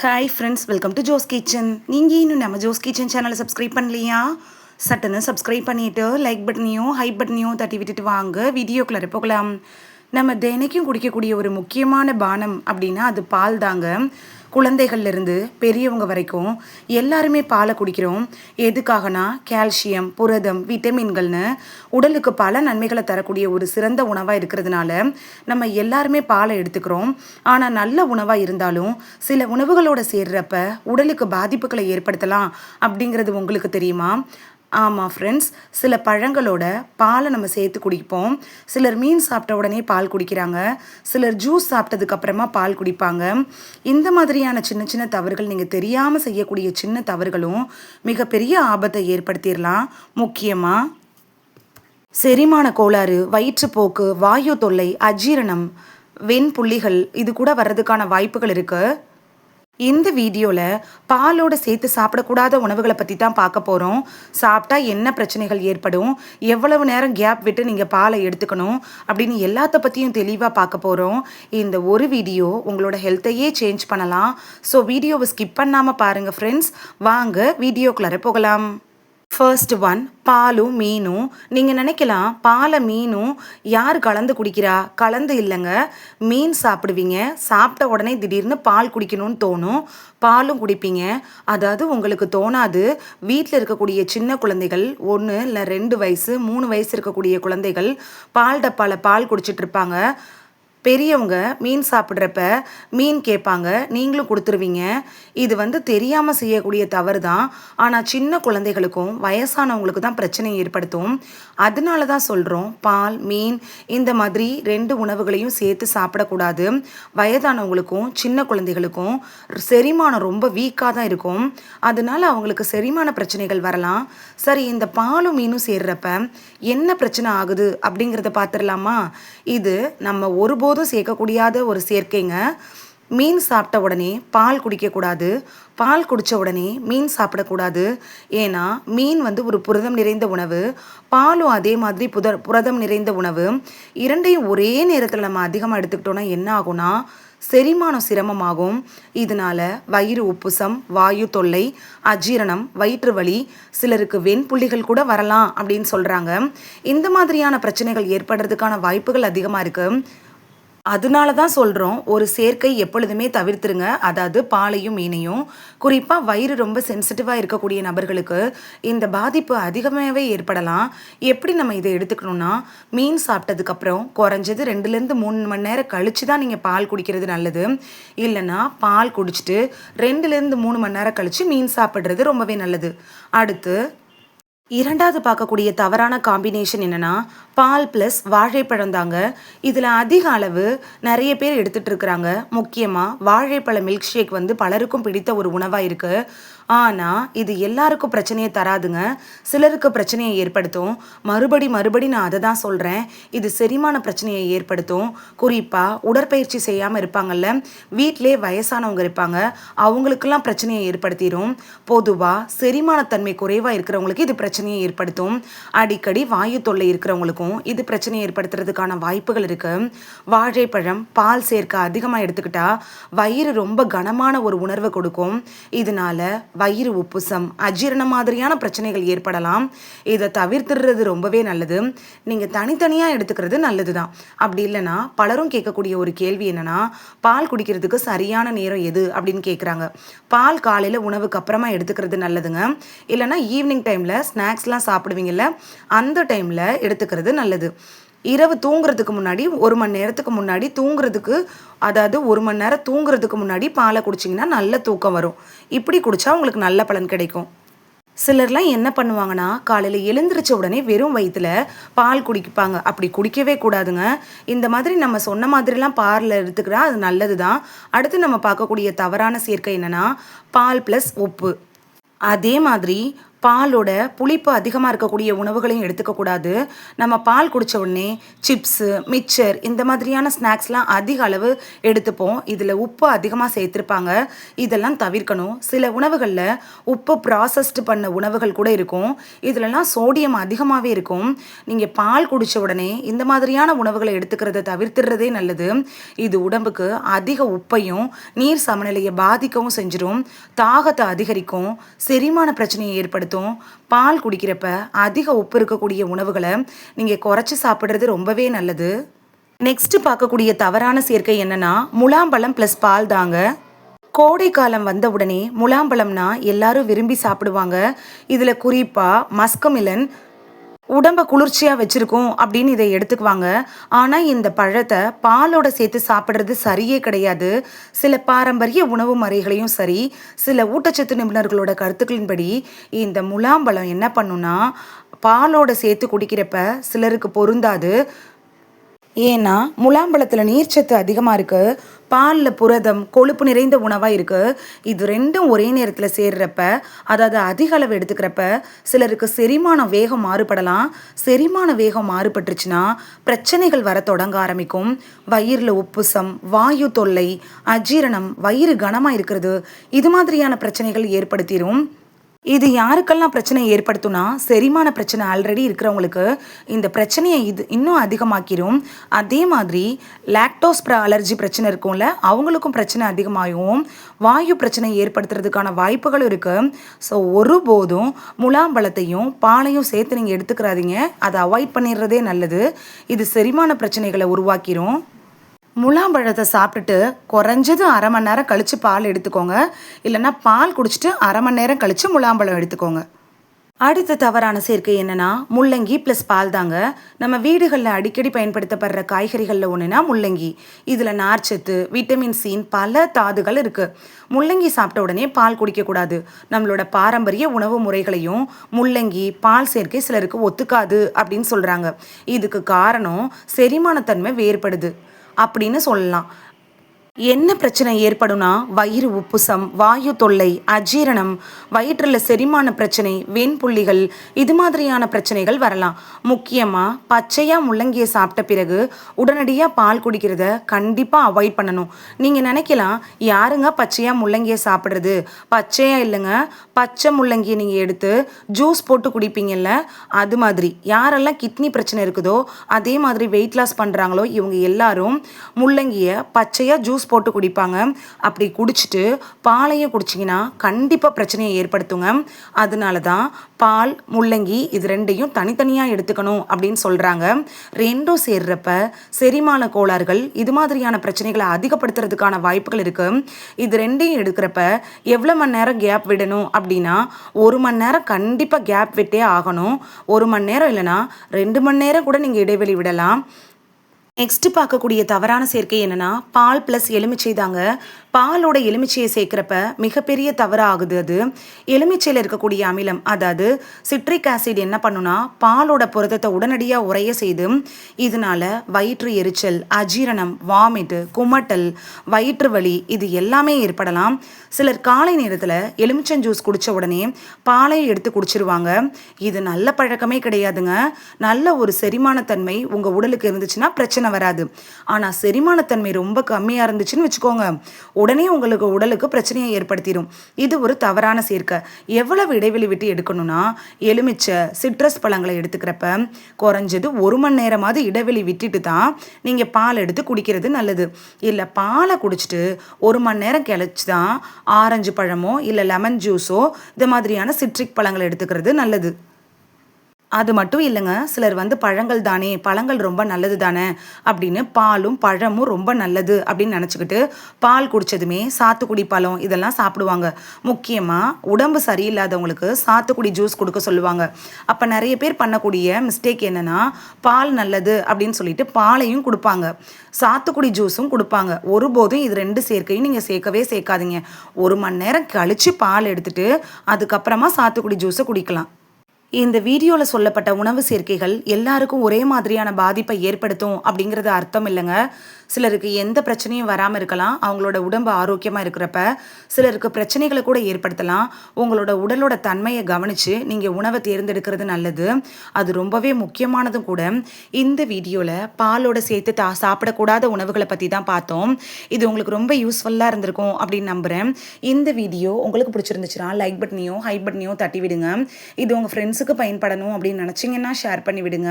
Hi friends, welcome to Jo's kitchen. நீங்கள் இன்னும் நம்ம ஜோஸ் கிச்சன் சேனலை சப்ஸ்கிரைப் பண்ணலையா? சட்டுன்னு சப்ஸ்கிரைப் பண்ணிவிட்டு லைக் பட்டனையும் ஹைப் பட்டனையும் தட்டி விட்டுட்டு வாங்க வீடியோக்குள்ளே போகலாம். நம்ம தினைக்கும் குடிக்கக்கூடிய ஒரு முக்கியமான பானம் அப்படின்னா அது பால் தாங்க. குழந்தைகள்லேருந்து பெரியவங்க வரைக்கும் எல்லாருமே பாலை குடிக்கிறோம். எதுக்காகனா கால்சியம், புரதம், விட்டமின்கள்னு உடலுக்கு பல நன்மைகளை தரக்கூடிய ஒரு சிறந்த உணவாக இருக்கிறதுனால நம்ம எல்லாருமே பாலை எடுத்துக்கிறோம். ஆனால் நல்ல உணவாக இருந்தாலும் சில உணவுகளோட சேர்றப்ப உடலுக்கு பாதிப்புகளை ஏற்படுத்தலாம் அப்படிங்கிறது உங்களுக்கு தெரியுமா? ஆமாம் ஃப்ரெண்ட்ஸ், சில பழங்களோட பாலை நம்ம சேர்த்து குடிப்போம். சிலர் மீன் சாப்பிட்ட உடனே பால் குடிக்கிறாங்க. சிலர் ஜூஸ் சாப்பிட்டதுக்கப்புறமா பால் குடிப்பாங்க. இந்த மாதிரியான சின்ன சின்ன தவறுகள், நீங்கள் தெரியாமல் செய்யக்கூடிய சின்ன தவறுகளும் மிகப்பெரிய ஆபத்தை ஏற்படுத்திடலாம். முக்கியமாக செரிமான கோளாறு, வயிற்றுப்போக்கு, வாயு தொல்லை, அஜீரணம், வெண்புள்ளிகள் இது கூட வர்றதுக்கான வாய்ப்புகள் இருக்குது. இந்த வீடியோவில் பாலோட சேர்த்து சாப்பிடக்கூடாத உணவுகளை பற்றி தான் பார்க்க போகிறோம். சாப்பிட்டா என்ன பிரச்சனைகள் ஏற்படும், எவ்வளவு நேரம் கேப் விட்டு நீங்கள் பாலை எடுத்துக்கணும் அப்படின்னு எல்லாத்த பற்றியும் தெளிவாக பார்க்க போகிறோம். இந்த ஒரு வீடியோ உங்களோட ஹெல்த்தையே சேஞ்ச் பண்ணலாம். ஸோ வீடியோவை ஸ்கிப் பண்ணாமல் பாருங்கள் ஃப்ரெண்ட்ஸ். வாங்க வீடியோக்குள்ளார போகலாம். ஃபர்ஸ்ட் ஒன், பாலும் மீனும். நீங்கள் நினைக்கலாம் பாலை மீனும் யார் கலந்து குடிக்கிறா? கலந்து இல்லைங்க. மீன் சாப்பிடுவீங்க, சாப்பிட்ட உடனே திடீர்னு பால் குடிக்கணும்னு தோணும், பாலும் குடிப்பீங்க. அதாவது உங்களுக்கு தோணாது. வீட்டில் இருக்கக்கூடிய சின்ன குழந்தைகள் 1 இல்லை 2 வயசு 3 வயசு இருக்கக்கூடிய குழந்தைகள் பால் டப்பாவில் பால் குடிச்சிட்டு இருப்பாங்க. பெரியவங்க மீன் சாப்பிட்றப்ப மீன் கேட்பாங்க, நீங்களும் கொடுத்துருவீங்க. இது தெரியாமல் செய்யக்கூடிய தவறு தான். ஆனால் சின்ன குழந்தைகளுக்கும் வயசானவங்களுக்கு தான் பிரச்சனை ஏற்படுத்தும். அதனால தான் சொல்கிறோம், பால், மீன் இந்த மாதிரி 2 உணவுகளையும் சேர்த்து சாப்பிடக்கூடாது. வயதானவங்களுக்கும் சின்ன குழந்தைகளுக்கும் செரிமானம் ரொம்ப வீக்காக தான் இருக்கும். அதனால அவங்களுக்கு செரிமான பிரச்சனைகள் வரலாம். சரி, இந்த பாலும் மீனும் சேர்றப்ப என்ன பிரச்சனை ஆகுது அப்படிங்கிறத பார்த்துடலாமா? இது நம்ம ஒருபோதும் சேர்க்கக்கூடியாத ஒரு சேர்க்கைங்க. மீன் சாப்பிட்ட உடனே பால் குடிக்கக்கூடாது, பால் குடித்த உடனே மீன் சாப்பிடக்கூடாது. ஏன்னா மீன் ஒரு புரதம் நிறைந்த உணவு, பாலும் அதே மாதிரி புரதம் நிறைந்த உணவு. இரண்டையும் ஒரே நேரத்தில் நம்ம அதிகமாக எடுத்துக்கிட்டோன்னா என்ன ஆகும்னா செரிமானம் சிரமமாகும். இதனால வயிறு உப்புசம், வாயு தொல்லை, அஜீரணம், வயிற்று வலி, சிலருக்கு வெண்புள்ளிகள் கூட வரலாம் அப்படின்னு சொல்கிறாங்க. இந்த மாதிரியான பிரச்சனைகள் ஏற்படுறதுக்கான வாய்ப்புகள் அதிகமாக இருக்குது. அதனால தான் சொல்கிறோம், ஒரு சேர்க்கை எப்பொழுதுமே தவிர்த்துருங்க. அதாவது பாலையும் மீனையும். குறிப்பாக வயிறு ரொம்ப சென்சிட்டிவாக இருக்கக்கூடிய நபர்களுக்கு இந்த பாதிப்பு அதிகமாகவே ஏற்படலாம். எப்படி நம்ம இதை எடுத்துக்கணும்னா, மீன் சாப்பிட்டதுக்கப்புறம் குறைஞ்சது 2லேருந்து 3 மணி நேரம் கழித்து தான் நீங்கள் பால் குடிக்கிறது நல்லது. இல்லைன்னா பால் குடிச்சிட்டு 2லேருந்து 3 மணி நேரம் கழித்து மீன் சாப்பிட்றது ரொம்பவே நல்லது. அடுத்து இரண்டாவது பார்க்கக்கூடிய தவறான காம்பினேஷன் என்னென்னா பால் ப்ளஸ் வாழைப்பழம் தாங்க. இதில் அதிக அளவு நிறைய பேர் எடுத்துகிட்டு இருக்கிறாங்க. முக்கியமாக வாழைப்பழ மில்க் ஷேக் பலருக்கும் பிடித்த ஒரு உணவாக இருக்குது. ஆனால் இது எல்லாருக்கும் பிரச்சனையை தராதுங்க. சிலருக்கு பிரச்சனையை ஏற்படுத்தும். மறுபடி நான் அதை தான் சொல்கிறேன், இது செரிமான பிரச்சனையை ஏற்படுத்தும். குறிப்பாக உடற்பயிற்சி செய்யாமல் இருப்பாங்கல்ல, வீட்டிலே வயசானவங்க இருப்பாங்க, அவங்களுக்கெல்லாம் பிரச்சனையை ஏற்படுத்திடும். பொதுவாக செரிமானத்தன்மை குறைவாக இருக்கிறவங்களுக்கு இது பிரச்சனையை ஏற்படுத்தும். அடிக்கடி வாயு தொல்லை இருக்கிறவங்களுக்கும் இது பிரச்சனையை ஏற்படுத்துறதுக்கான வாய்ப்புகள் இருக்குது. வாழைப்பழம் பால் சேர்க்க அதிகமாக எடுத்துக்கிட்டா வயிறு ரொம்ப கனமான ஒரு உணர்வை கொடுக்கும். இதனால வயிறு உப்புசம், அஜீரணம் மாதிரியான பிரச்சனைகள் ஏற்படலாம். இதை தவிர்த்துடுறது ரொம்பவே நல்லது. நீங்கள் தனித்தனியாக எடுத்துக்கிறது நல்லது தான். அப்படி இல்லைன்னா பலரும் கேட்கக்கூடிய ஒரு கேள்வி என்னென்னா, பால் குடிக்கிறதுக்கு சரியான நேரம் எது அப்படின்னு கேட்குறாங்க. பால் காலையில் உணவுக்கு அப்புறமா எடுத்துக்கிறது நல்லதுங்க. இல்லைன்னா ஈவினிங் டைமில் ஸ்நாக்ஸ்லாம் சாப்பிடுவீங்கள்ல, அந்த டைமில் எடுத்துக்கிறது நல்லது. இரவு தூங்குறதுக்கு முன்னாடி 1 மணி நேரத்துக்கு முன்னாடி தூங்குறதுக்கு, அதாவது 1 மணி நேரம் தூங்குறதுக்கு முன்னாடி பாலை குடிச்சிங்கன்னா நல்ல தூக்கம் வரும். இப்படி குடித்தா உங்களுக்கு நல்ல பலன் கிடைக்கும். சிலர்லாம் என்ன பண்ணுவாங்கன்னா, காலையில் எழுந்திரிச்ச உடனே வெறும் வயிற்றுல பால் குடிப்பாங்க. அப்படி குடிக்கவே கூடாதுங்க. இந்த மாதிரி நம்ம சொன்ன மாதிரிலாம் பாலில் எடுத்துக்கிறா அது நல்லது தான். அடுத்து நம்ம பார்க்கக்கூடிய தவறான சேர்க்கை என்னென்னா பால் ப்ளஸ் உப்பு. அதே மாதிரி பாலோட புளிப்பு அதிகமாக இருக்கக்கூடிய உணவுகளையும் எடுத்துக்கக்கூடாது. நம்ம பால் குடித்த உடனே சிப்ஸு, மிக்சர் இந்த மாதிரியான ஸ்நாக்ஸ்லாம் அதிக அளவு எடுத்துப்போம். இதில் உப்பு அதிகமாக சேர்த்துருப்பாங்க. இதெல்லாம் தவிர்க்கணும். சில உணவுகளில் உப்பு ப்ராசஸ்டு பண்ண உணவுகள் கூட இருக்கும். இதிலலாம் சோடியம் அதிகமாகவே இருக்கும். நீங்கள் பால் குடித்த உடனே இந்த மாதிரியான உணவுகளை எடுத்துக்கிறத தவிர்த்துறதே நல்லது. இது உடம்புக்கு அதிக உப்பையும் நீர் சமநிலையை பாதிக்கவும் செஞ்சிடும். தாகத்தை அதிகரிக்கும். செரிமான பிரச்சனையை ஏற்படுத்தும். பால் குடிக்கிறப்ப அதிக உப்பு இருக்கக்கூடிய உணவுகளை நீங்கள் குறைச்சி சாப்பிட்றது ரொம்பவே நல்லது. நெக்ஸ்ட் பார்க்கக்கூடிய தவறான சேர்க்கை என்னன்னா முலாம்பழம் ப்ளஸ் பால் தாங்க. கோடை காலம் வந்த உடனே முலாம்பழம்னா எல்லாரும் விரும்பி சாப்பிடுவாங்க. இதில் குறிப்பாக மஸ்கமிலன் உடம்பை குளிர்ச்சியாக வச்சுருக்கோம் அப்படின்னு இதை எடுத்துக்குவாங்க. ஆனால் இந்த பழத்தை பாலோட சேர்த்து சாப்பிட்றது சரியே கிடையாது. சில பாரம்பரிய உணவு முறைகளையும் சரி, சில ஊட்டச்சத்து நிபுணர்களோட கருத்துக்களின்படி இந்த முலாம்பழம் என்ன பண்ணுன்னா பாலோட சேர்த்து குடிக்கிறப்ப சிலருக்கு பொருந்தாது. ஏன்னா முலாம்பழத்தில் நீர்ச்சத்து அதிகமாக இருக்குது, பாலில் புரதம் கொழுப்பு நிறைந்த உணவாக இருக்குது. இது ரெண்டும் ஒரே நேரத்தில் சேர்றப்ப, அதாவது அதிக அளவு எடுத்துக்கிறப்ப சிலருக்கு செரிமான வேகம் மாறுபடலாம். செரிமான வேகம் மாறுபட்டுருச்சுன்னா பிரச்சனைகள் வர தொடங்க ஆரம்பிக்கும். வயிறில் உப்புசம், வாயு தொல்லை, அஜீரணம், வயிறு கனமாக இருக்கிறது, இது மாதிரியான பிரச்சனைகள் ஏற்படுத்திடும். இது யாருக்கெல்லாம் பிரச்சனை ஏற்படுத்தும்னா செரிமான பிரச்சனை ஆல்ரெடி இருக்கிறவங்களுக்கு இந்த பிரச்சனையை இது இன்னும் அதிகமாக்கிடும். அதே மாதிரி லாக்டோஸ் அலர்ஜி பிரச்சனை இருக்கும்ல, அவங்களுக்கும் பிரச்சனை அதிகமாகும். வாயு பிரச்சனை ஏற்படுத்துறதுக்கான வாய்ப்புகளும் இருக்குது. ஸோ ஒருபோதும் முலாம்பழத்தையும் பாலையும் சேர்த்து நீங்கள் எடுத்துக்கிறாதீங்க. அதை அவாய்ட் பண்ணிடுறதே நல்லது. இது செரிமான பிரச்சனைகளை உருவாக்கிடும். முலாம்பழத்தை சாப்பிட்டுட்டு குறைஞ்சது அரை மணி நேரம் கழித்து பால் எடுத்துக்கோங்க. இல்லைன்னா பால் குடிச்சிட்டு அரை மணி நேரம் கழித்து முலாம்பழம் எடுத்துக்கோங்க. அடுத்த தவறான சேர்க்கை என்னென்னா முள்ளங்கி ப்ளஸ் பால் தாங்க. நம்ம வீடுகளில் அடிக்கடி பயன்படுத்தப்படுற காய்கறிகளில் ஒன்றுனா முள்ளங்கி. இதில் நார்ச்சத்து, விட்டமின் சின் பல தாதுகள் இருக்குது. முள்ளங்கி சாப்பிட்ட உடனே பால் குடிக்கக்கூடாது. நம்மளோட பாரம்பரிய உணவு முறைகளையும் முள்ளங்கி பால் சேர்க்கை சிலருக்கு ஒத்துக்காது அப்படின்னு சொல்கிறாங்க. இதுக்கு காரணம் செரிமானத்தன்மை வேறுபடுது அப்படின்னு சொல்லலாம். என்ன பிரச்சனை ஏற்படும்னா வயிறு உப்புசம், வாயு தொல்லை, அஜீரணம், வயிற்றில் செரிமான பிரச்சனை, வெண்புள்ளிகள், இது மாதிரியான பிரச்சனைகள் வரலாம். முக்கியமாக பச்சையாக முள்ளங்கியை சாப்பிட்ட பிறகு உடனடியாக பால் குடிக்கிறத கண்டிப்பாக அவாய்ட் பண்ணணும். நீங்கள் நினைக்கலாம், யாருங்க பச்சையாக முள்ளங்கியை சாப்பிட்றது? பச்சையாக இல்லைங்க, பச்சை முள்ளங்கியை நீங்கள் எடுத்து ஜூஸ் போட்டு குடிப்பீங்கல்ல, அது மாதிரி. யாரெல்லாம் கிட்னி பிரச்சனை இருக்குதோ, அதே மாதிரி வெயிட் லாஸ் பண்ணுறாங்களோ, இவங்க எல்லாரும் முள்ளங்கியை பச்சையாக ஜூஸ் போட்டு குடிப்பாங்க. அப்படி குடிச்சிட்டு பாலையும் குடிச்சிங்கன்னா கண்டிப்பாக பிரச்சனையை ஏற்படுத்துங்க. அதனால தான் பால், முள்ளங்கி இது ரெண்டையும் தனித்தனியாக எடுத்துக்கணும் அப்படின்னு சொல்கிறாங்க. ரெண்டும் சேர்றப்ப செரிமான கோளாறுகள், இது மாதிரியான பிரச்சனைகளை அதிகப்படுத்துறதுக்கான வாய்ப்புகள் இருக்குது. இது ரெண்டையும் எடுக்கிறப்ப எவ்வளோ மணி நேரம் கேப் விடணும் அப்படின்னா 1 மணி நேரம் கண்டிப்பாக கேப் விட்டே ஆகணும். 1 மணி நேரம் இல்லைனா 2 மணி நேரம் கூட நீங்கள் இடைவெளி விடலாம். நெக்ஸ்ட் பார்க்கக்கூடிய தவறான சேர்க்கை என்னன்னா பால் ப்ளஸ் எலுமிச்சை தாங்க. பாலோட எலுமிச்சையை சேர்க்குறப்ப மிகப்பெரிய தவறாகுது. அது எலுமிச்சையில் இருக்கக்கூடிய அமிலம், அதாவது சிட்ரிக் ஆசிட் என்ன பண்ணுன்னா பாலோட புரதத்தை உடனடியாக உறைய செய்து இதனால வயிற்று எரிச்சல், அஜீரணம், வாமிட்டு, குமட்டல், வயிற்று வலி இது எல்லாமே ஏற்படலாம். சிலர் காலை நேரத்தில் எலுமிச்சம் ஜூஸ் குடித்த உடனே பாலை எடுத்து குடிச்சிருவாங்க. இது நல்ல பழக்கமே கிடையாதுங்க. நல்ல ஒரு செரிமானத்தன்மை உங்கள் உடலுக்கு இருந்துச்சுன்னா பிரச்சனை வராது. ஆனால் செரிமானத்தன்மை ரொம்ப கம்மியாக இருந்துச்சுன்னு வச்சுக்கோங்க, உடனே உங்களுக்கு உடலுக்கு பிரச்சனையை ஏற்படுத்திடும். இது ஒரு தவறான சேர்க்கை. எவ்வளவு இடைவெளி விட்டு எடுக்கணும்னா எலுமிச்சை, சிட்ரஸ் பழங்களை எடுத்துக்கிறப்ப குறைஞ்சது 1 மணி நேரமாவது இடைவெளி விட்டுட்டு தான் நீங்கள் பால் எடுத்து குடிக்கிறது நல்லது. இல்லை பாலை குடிச்சிட்டு 1 மணி நேரம் கழிச்சு தான் ஆரஞ்சு பழமோ இல்லை லெமன் ஜூஸோ இது மாதிரியான சிட்ரிக் பழங்களை எடுத்துக்கிறது நல்லது. அது மட்டும் இல்லைங்க, சிலர் பழங்கள் தானே, பழங்கள் ரொம்ப நல்லது தானே அப்படின்னு பாலும் பழமும் ரொம்ப நல்லது அப்படின்னு நினச்சிக்கிட்டு பால் குடித்ததுமே சாத்துக்குடி பழம் இதெல்லாம் சாப்பிடுவாங்க. முக்கியமாக உடம்பு சரியில்லாதவங்களுக்கு சாத்துக்குடி ஜூஸ் கொடுக்க சொல்லுவாங்க. அப்போ நிறைய பேர் பண்ணக்கூடிய மிஸ்டேக் என்னென்னா பால் நல்லது அப்படின்னு சொல்லிட்டு பாலையும் கொடுப்பாங்க, சாத்துக்குடி ஜூஸும் கொடுப்பாங்க. ஒருபோதும் இது 2 சேர்க்கையும் நீங்கள் சேர்க்கவே சேர்க்காதீங்க. 1 மணி நேரம் கழித்து பால் எடுத்துட்டு அதுக்கப்புறமா சாத்துக்குடி ஜூஸை குடிக்கலாம். இந்த வீடியோவில் சொல்லப்பட்ட உணவு சேர்க்கைகள் எல்லாருக்கும் ஒரே மாதிரியான பாதிப்பை ஏற்படுத்தும் அப்படிங்கிறது அர்த்தம் இல்லைங்க. சிலருக்கு எந்த பிரச்சனையும் வராமல் இருக்கலாம். அவங்களோட உடம்பு ஆரோக்கியமாக இருக்கிறப்ப சிலருக்கு பிரச்சனைகளை கூட ஏற்படுத்தலாம். உங்களோட உடலோட தன்மையை கவனித்து நீங்கள் உணவை தேர்ந்தெடுக்கிறது நல்லது. அது ரொம்பவே முக்கியமானதும் கூட. இந்த வீடியோவில் பாலோட சேர்த்து சாப்பிடக்கூடாத உணவுகளை பற்றி தான் பார்த்தோம். இது உங்களுக்கு ரொம்ப யூஸ்ஃபுல்லாக இருந்திருக்கும் அப்படின்னு நம்புகிறேன். இந்த வீடியோ உங்களுக்கு பிடிச்சிருந்துச்சுன்னா லைக் பட்டனையும் ஹை பட்டனையும் தட்டி விடுங்க. இது உங்கள் ஃப்ரெண்ட்ஸுக்கு பயன்படணும் அப்படின்னு நினச்சிங்கன்னா ஷேர் பண்ணி விடுங்க.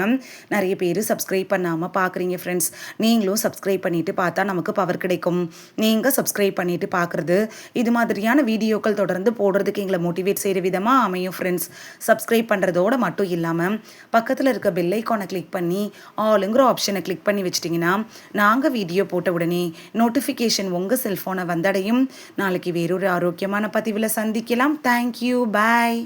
நிறைய பேர் சப்ஸ்கிரைப் பண்ணாமல் பார்க்குறீங்க ஃப்ரெண்ட்ஸ். நீங்களும் சப்ஸ்கிரைப் பண்ணிட்டு பார்த்தா நமக்கு பவர் கிடைக்கும். நீங்கள் சப்ஸ்கிரைப் பண்ணிட்டு பார்க்குறது இது மாதிரியான வீடியோக்கள் தொடர்ந்து போடுறதுக்கு எங்களை மோட்டிவேட் செய்கிற விதமாக அமையும் ஃப்ரெண்ட்ஸ். சப்ஸ்கிரைப் பண்ணுறதோடு மட்டும் இல்லாமல் பக்கத்தில் இருக்க பெல் ஐக்கானை கிளிக் பண்ணி ஆளுங்கிற ஆப்ஷனை கிளிக் பண்ணி வச்சிட்டிங்கன்னா நாங்கள் வீடியோ போட்ட உடனே நோட்டிஃபிகேஷன் உங்கள் செல்ஃபோனை வந்தடையும். நாளைக்கு வேறொரு ஆரோக்கியமான பதிவில் சந்திக்கலாம். தேங்க்யூ, பாய்.